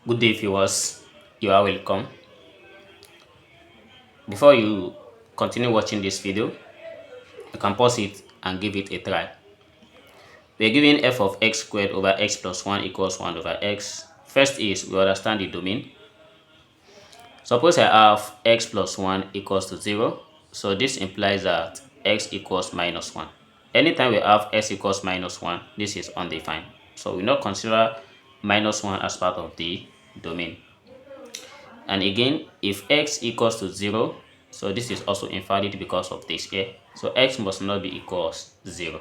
Good day, viewers. You are welcome. Before you continue watching this video, you can pause it and give it a try. We are given f of x squared over x plus 1 equals 1 over x. First is we understand the domain. Suppose I have x plus 1 equals to 0. So this implies that x equals minus 1. Anytime we have x equals minus 1, this is undefined. So we not consider minus 1 as part of the domain. And again, if x equals to 0, so this is also invalid because of this here. So x must not be equals 0.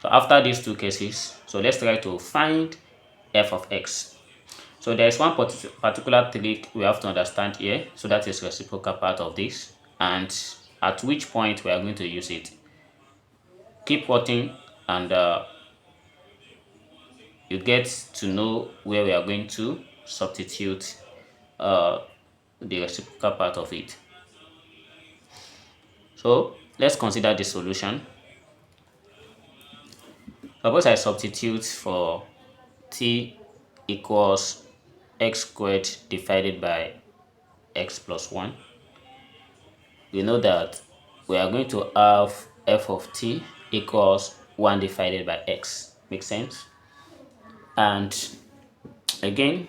So after these two cases, so let's try to find f of x. So there is one particular trick we have to understand here. So that is reciprocal part of this, and at which point we are going to use it. Keep watching and you get to know where we are going to substitute the reciprocal part of it. So let's consider the solution. Suppose I substitute for t equals x squared divided by x plus 1. We know that we are going to have f of t equals 1 divided by x. Makes sense? And again,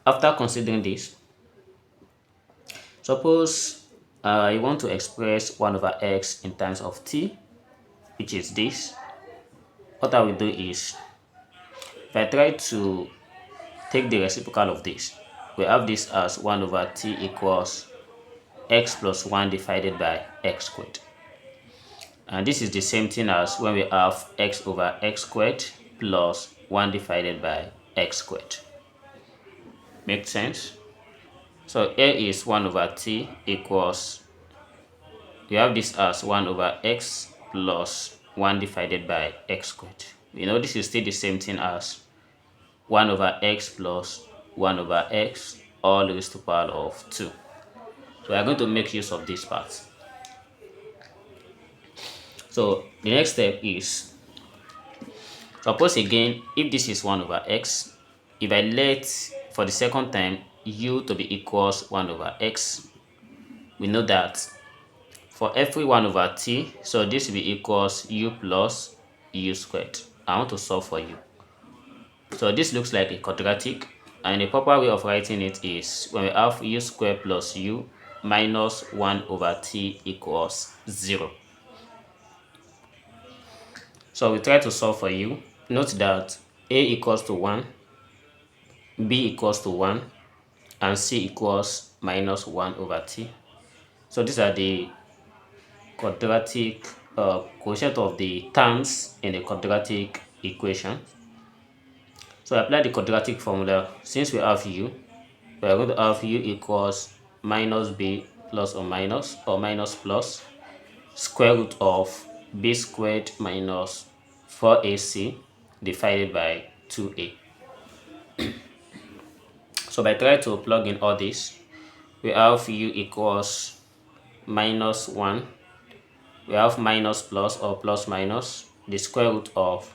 after considering this, suppose I want to express 1 over x in terms of t, which is this. What I will do is, if I try to take the reciprocal of this, we have this as 1 over t equals x plus 1 divided by x squared. And this is the same thing as when we have x over x squared plus 1 divided by x squared. Makes sense? So here is 1 over t equals, we have this as 1 over x plus 1 divided by x squared. You know, this is still the same thing as 1 over x plus 1 over x all raised to the power of 2. So we are going to make use of this part. So the next step is, suppose again, if this is 1 over x, if I let, for the second time, u to be equals 1 over x, we know that for every 1 over t, so this will be equals u plus u squared. I want to solve for u. So this looks like a quadratic, and the proper way of writing it is when we have u squared plus u minus 1 over t equals 0. So we try to solve for u. Note that a equals to 1, b equals to 1, and c equals minus 1 over t. So these are the quadratic quotient of the terms in the quadratic equation. So apply the quadratic formula. Since we have u, we are going to have u equals minus b plus or minus plus square root of b squared minus 4ac divided by 2a. So by trying to plug in all this, we have u equals minus 1, we have minus plus or plus minus the square root of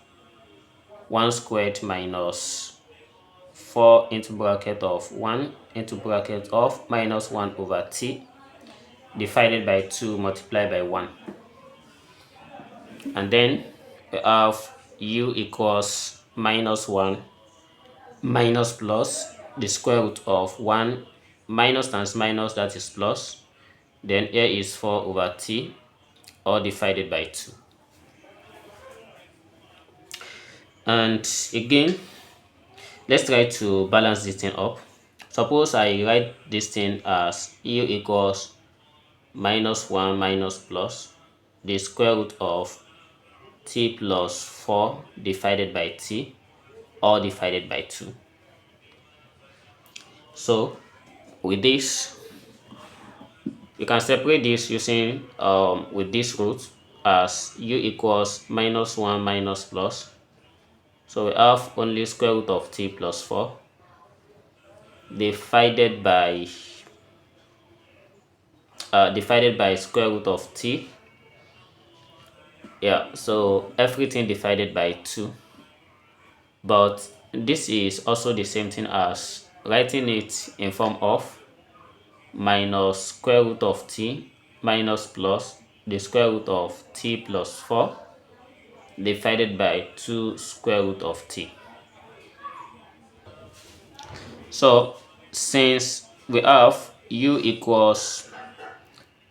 1 squared minus 4 into bracket of 1 into bracket of minus 1 over t divided by 2 multiplied by 1. And then we have u equals minus 1 minus plus the square root of 1 minus times minus, that is plus. Then here is 4 over t, all divided by 2. And again, let's try to balance this thing up. Suppose I write this thing as u equals minus 1 minus plus the square root of t plus 4 divided by t, all divided by 2. So with this, you can separate this using with this root as u equals minus 1 minus plus. So we have only square root of t plus 4 divided by square root of t. Yeah, so everything divided by 2. But this is also the same thing as writing it in form of minus square root of t minus plus the square root of t plus 4 divided by 2 square root of t. So since we have u equals,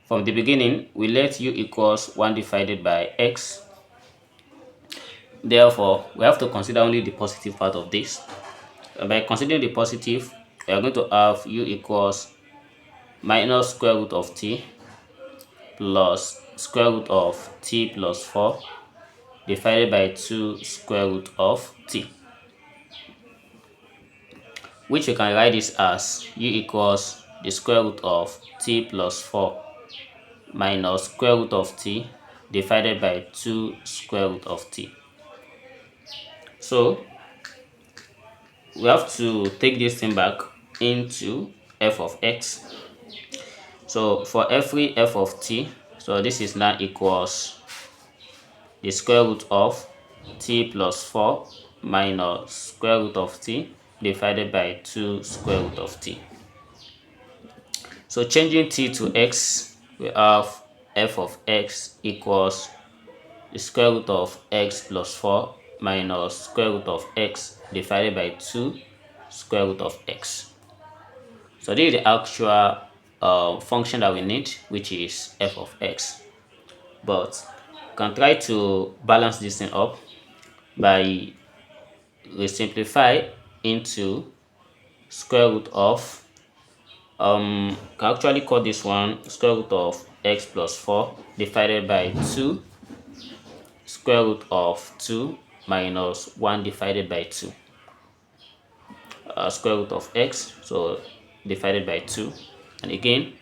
from the beginning we let u equals 1 divided by x, therefore we have to consider only the positive part of this. By considering the positive, we are going to have u equals minus square root of t plus square root of t plus 4 divided by 2 square root of t, which we can write this as u equals the square root of t plus 4 minus square root of t divided by 2 square root of t. So we have to take this thing back into f of x. So for every f of t, so this is now equals the square root of t plus 4 minus square root of t divided by 2 square root of t. So changing t to x, we have f of x equals the square root of x plus 4 minus square root of x divided by 2 square root of x. So this is the actual function that we need, which is f of x. But you can try to balance this thing up by simplify into square root of can actually call this one square root of x plus 4 divided by 2 square root of 2 minus 1 divided by 2 square root of x, so divided by 2, and again,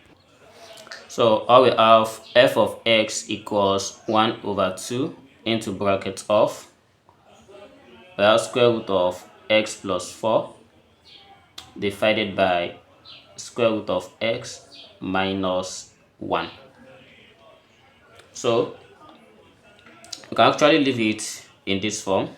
so all we have f of x equals 1 over 2 into bracket of, we have square root of x plus 4 divided by square root of x minus 1. So you can actually leave it in this form,